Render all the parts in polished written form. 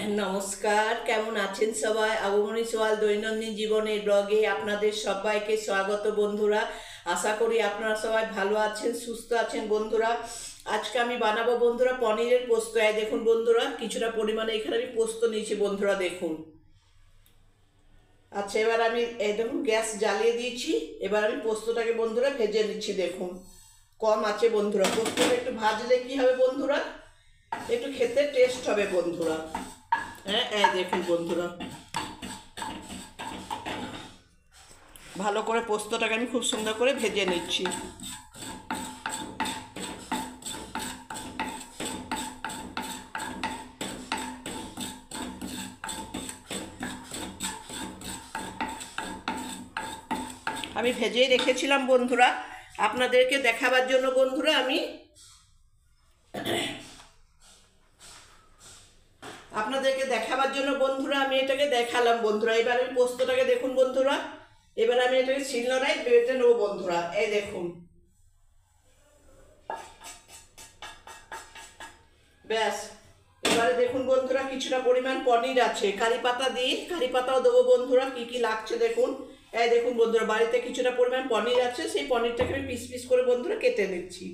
নমস্কার, কেমন আছেন সবাই? আগমনী সোয়াল দৈনন্দিন জীবনের ব্লগে আপনাদের সবাইকে স্বাগত বন্ধুরা। আশা করি আপনারা সবাই ভালো আছেন, সুস্থ আছেন বন্ধুরা। আজকে আমি বানাবো বন্ধুরা পনিরের পোস্ত। দেখুন বন্ধুরা, কিছুটা পরিমাণে এখানে আমি পোস্ত নিয়েছি বন্ধুরা, দেখুন। আচ্ছা, এবার আমি এই দেখুন গ্যাস জ্বালিয়ে দিয়েছি। এবার আমি পোস্তটাকে বন্ধুরা ভেজে নিচ্ছি। দেখুন কম আছে বন্ধুরা। পোস্তটা একটু ভাজলে কি হবে বন্ধুরা, একটু খেতে টেস্ট হবে বন্ধুরা। হ্যাঁ, এই দেখুন বন্ধুরা, ভালো করে পোস্তটাকে আমি খুব সুন্দর করে ভেজে নিচ্ছি। আমি ভেজেই রেখেছিলাম বন্ধুরা আপনাদেরকে দেখাবার জন্য বন্ধুরা। আপনাদেরকে দেখাবার জন্য বন্ধুরা আমি এটাকে দেখালাম বন্ধুরা। এবার আমি পোস্তটাকে দেখুন বন্ধুরা, এবার আমি এটাকে শিলনোড়ায় বেটে নেবো বন্ধুরা। এই দেখুন, ব্যাস। এবারে দেখুন বন্ধুরা, কিছুটা পরিমাণ পনির আছে, কারি পাতা দিই, কারি পাতাও দেবো বন্ধুরা। কি কি লাগছে দেখুন। এই দেখুন বন্ধুরা, বাড়িতে কিছুটা পরিমাণ পনির আছে, সেই পনিরটাকে আমি পিস পিস করে বন্ধুরা কেটে নিচ্ছি।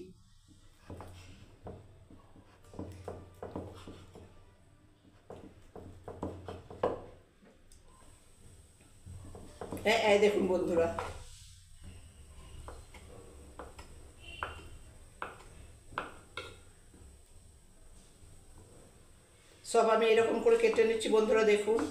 হ্যাঁ, এই দেখুন বন্ধুরা, সব আমি এরকম করে কেটে নিচ্ছি বন্ধুরা, দেখুন।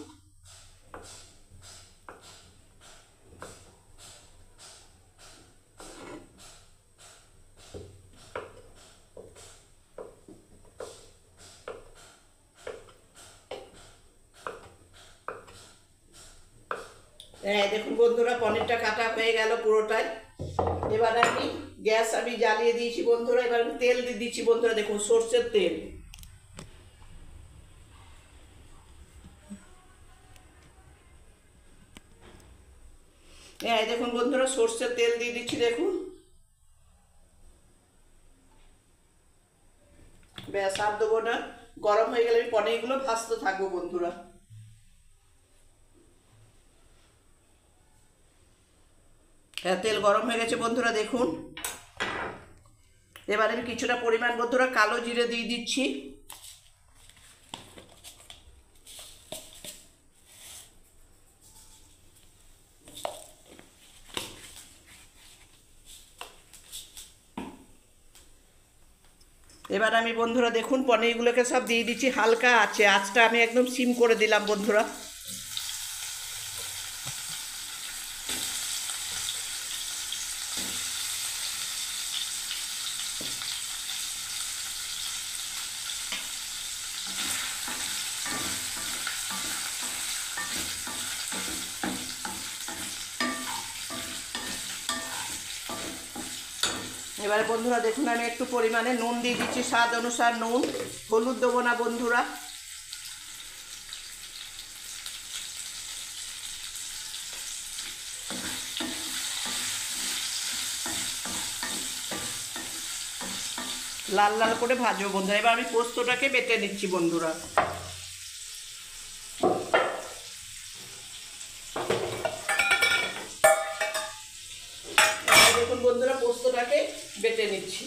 হ্যাঁ দেখুন বন্ধুরা, পনিরটা কাটা হয়ে গেল পুরোটাই। এবার আমি গ্যাস জ্বালিয়ে দিয়েছি বন্ধুরা। এবার আমি তেল দিয়ে দিচ্ছি বন্ধুরা, দেখুন সর্ষের তেল। হ্যাঁ দেখুন বন্ধুরা, সর্ষের তেল দিয়ে দিচ্ছি, দেখুন। ব্যাস, আর দেবো না। গরম হয়ে গেলে আমি পনিরগুলো ভাজতে থাকবো বন্ধুরা। হ্যাঁ, তেল গরম হয়ে গেছে বন্ধুরা, দেখুন। এবার আমি কিছুটা পরিমাণ বন্ধুরা কালো জিরে দিয়ে দিচ্ছি। এবার আমি বন্ধুরা দেখুন পনিরগুলোকে সব দিয়ে দিচ্ছি। হালকা আছে, আঁচটা আমি একদম সিম করে দিলাম বন্ধুরা। এবারে বন্ধুরা দেখুন, আমি একটু পরিমাণে নুন দিয়ে দিচ্ছি, স্বাদ অনুসার নুন। হলুদ দেবো না বন্ধুরা। লাল লাল করে ভাজবো বন্ধুরা। এবার আমি পোস্তটাকে বেটে নিচ্ছি বন্ধুরা। দেখুন বন্ধুরা, পোস্তটাকে বেটে নিচ্ছি।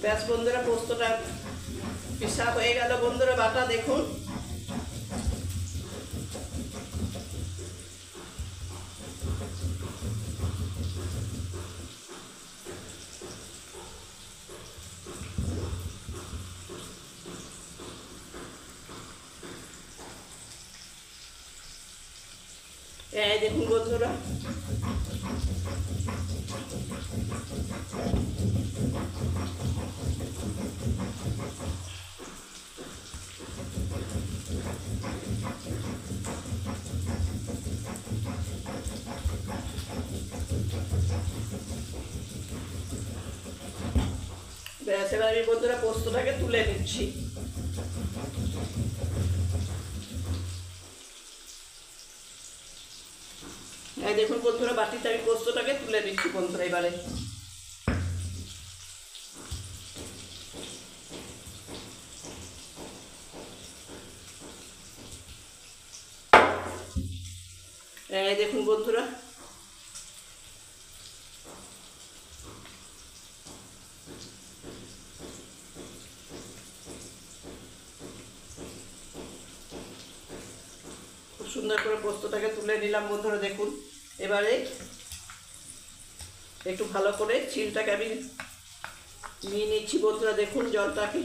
ব্যাস বন্ধুরা, পোস্তটা পিসা হয়ে গেল বন্ধুরা, বাটা দেখুন। এই দেখুন বন্ধুরা, ব্যাস এবার আমি বন্ধুরা পোস্তটাকে তুলে নিচ্ছি। এই দেখুন বন্ধুরা, বাটিতে আমি পোস্তটাকে তুলে নিচ্ছি বন্ধুরা। এবারে এই দেখুন বন্ধুরা, খুব সুন্দর করে পোস্তটাকে তুলে নিলাম বন্ধুরা। দেখুন এবারে একটু ভালো করে চিলটাকে আমি নিয়ে নিচ্ছি বন্ধুরা। দেখুন জলটাকে,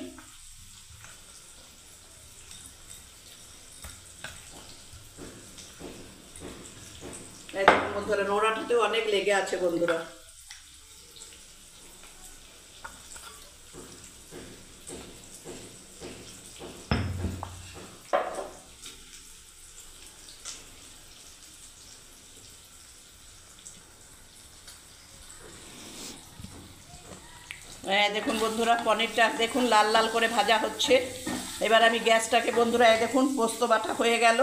দেখুন বন্ধুরা, নোড়াটাতেও অনেক লেগে আছে বন্ধুরা। দেখুন বন্ধুরা, পনিরটা দেখুন লাল লাল করে ভাজা হচ্ছে। এবার আমি গ্যাসটাকে বন্ধুরা, দেখুন পোস্ত বাটা হয়ে গেল।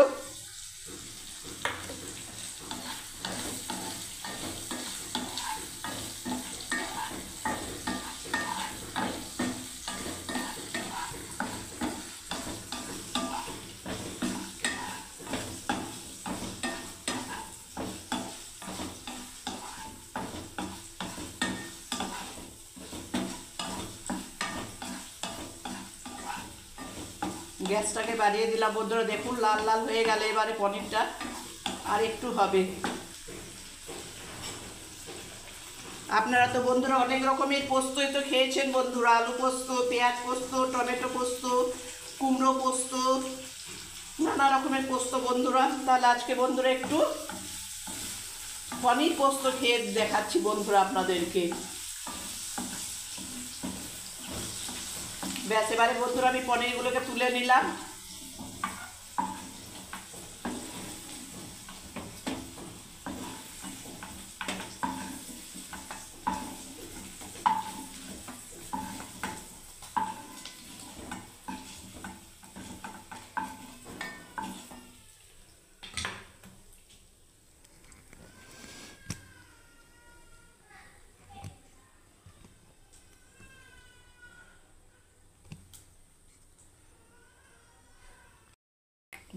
গ্যাসটাকে বাড়িয়ে দিলাম বন্ধুরা। দেখুন লাল লাল হয়ে গেলে এবারে পনিরটা আর একটু হবে। আপনারা তো বন্ধুরা অনেক রকমের পোস্তই তো খেয়েছেন বন্ধুরা, আলু পোস্ত, পেঁয়াজ পোস্ত, টমেটো পোস্ত, কুমড়ো পোস্ত, নানা রকমের পোস্ত বন্ধুরা। তাহলে আজকে বন্ধুরা একটু পনির পোস্ত খেয়ে দেখাচ্ছি বন্ধুরা আপনাদেরকে। ব্যাস এবারে বন্ধুরা আমি পনিরগুলোকে তুলে নিলাম।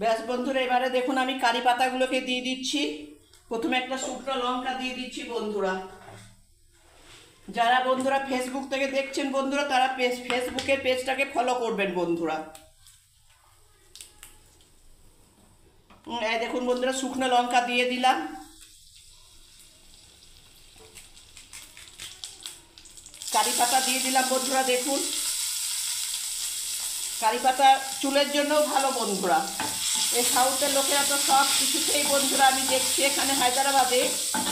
ব্যাস বন্ধুরা, এবারে দেখুন আমি কারি পাতাগুলোকে দিয়ে দিচ্ছি। প্রথমে একটা শুকনো লঙ্কা দিয়ে দিচ্ছি বন্ধুরা। যারা বন্ধুরা ফেসবুক থেকে দেখছেন বন্ধুরা, তারা ফেসবুকের পেজটাকে ফলো করবেন বন্ধুরা। এই দেখুন বন্ধুরা, শুকনো লঙ্কা দিয়ে দিলাম। কারি পাতা দিয়ে দিলাম বন্ধুরা। দেখুন কারি পাতা চুলের জন্যও ভালো বন্ধুরা। এই সাউথের লোকেরা তো সব কিছুতেই বন্ধুরা, আমি দেখছি এখানে হায়দ্রাবাদে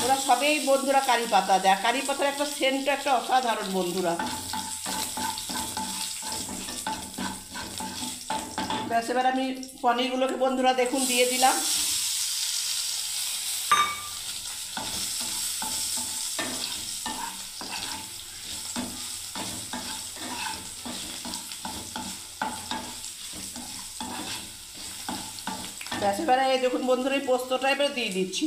ওরা সবেই বন্ধুরা কারি পাতা দেয়। কারি পাতার একটা সেন্ট একটা অসাধারণ বন্ধুরা। ব্যাস এবার আমি পনিরগুলোকে বন্ধুরা দেখুন দিয়ে দিলাম। ব্যাস এবারে এই দেখুন বন্ধুরা, এই পোস্তটা এবার দিয়ে দিচ্ছি।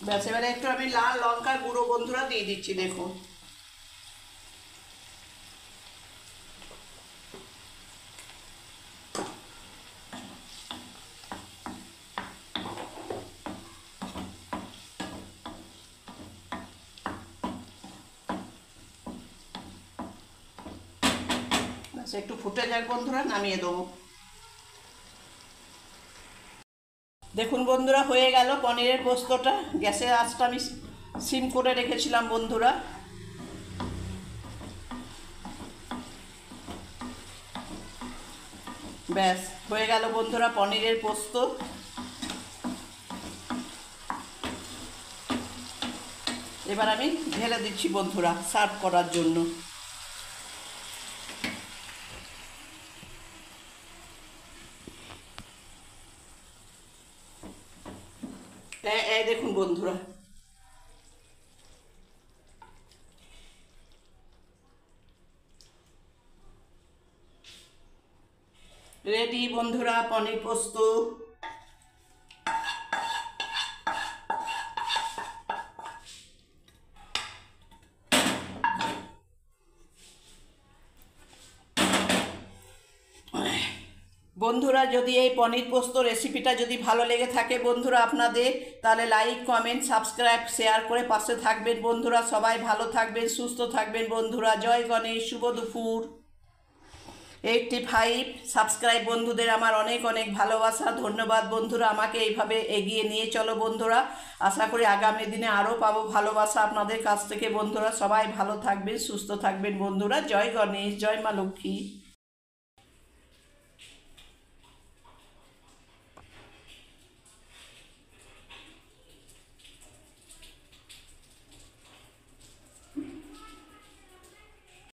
ব্যাস এবারে একটু আমি লাল লঙ্কার গুঁড়ো বন্ধুরা দিয়ে দিচ্ছি, দেখুন। ব্যাস একটু ফুটে যাক বন্ধুরা, নামিয়ে দেবো। দেখুন বন্ধুরা, হয়ে গেল পনিরের পোস্তটা। গ্যাসের আঁচটা আমি সিম করে রেখেছিলাম বন্ধুরা। ব্যাস হয়ে গেল বন্ধুরা পনিরের পোস্ত। এবার আমি ঢেলে দিচ্ছি বন্ধুরা সার্ভ করার জন্য। এই দেখুন বন্ধুরা, রেডি বন্ধুরা পনির পোস্ত। বন্ধুরা যদি এই পনির পোস্ত রেসিপিটা যদি ভালো লেগে থাকে বন্ধুরা আপনাদের, তাহলে লাইক কমেন্ট সাবস্ক্রাইব শেয়ার করে পাশে থাকবেন বন্ধুরা। সবাই ভালো থাকবেন, সুস্থ থাকবেন বন্ধুরা। জয় গণেশ, শুভ দুপুর। 85 সাবস্ক্রাইব বন্ধুদের আমার অনেক অনেক ভালোবাসা, ধন্যবাদ বন্ধুরা। আমাকে এইভাবে এগিয়ে নিয়ে চলো বন্ধুরা। আশা করি আগামী দিনে আরও পাবো ভালোবাসা আপনাদের কাছ থেকে বন্ধুরা। সবাই ভালো থাকবেন, সুস্থ থাকবেন বন্ধুরা। জয় গণেশ, জয় মা লক্ষ্মী।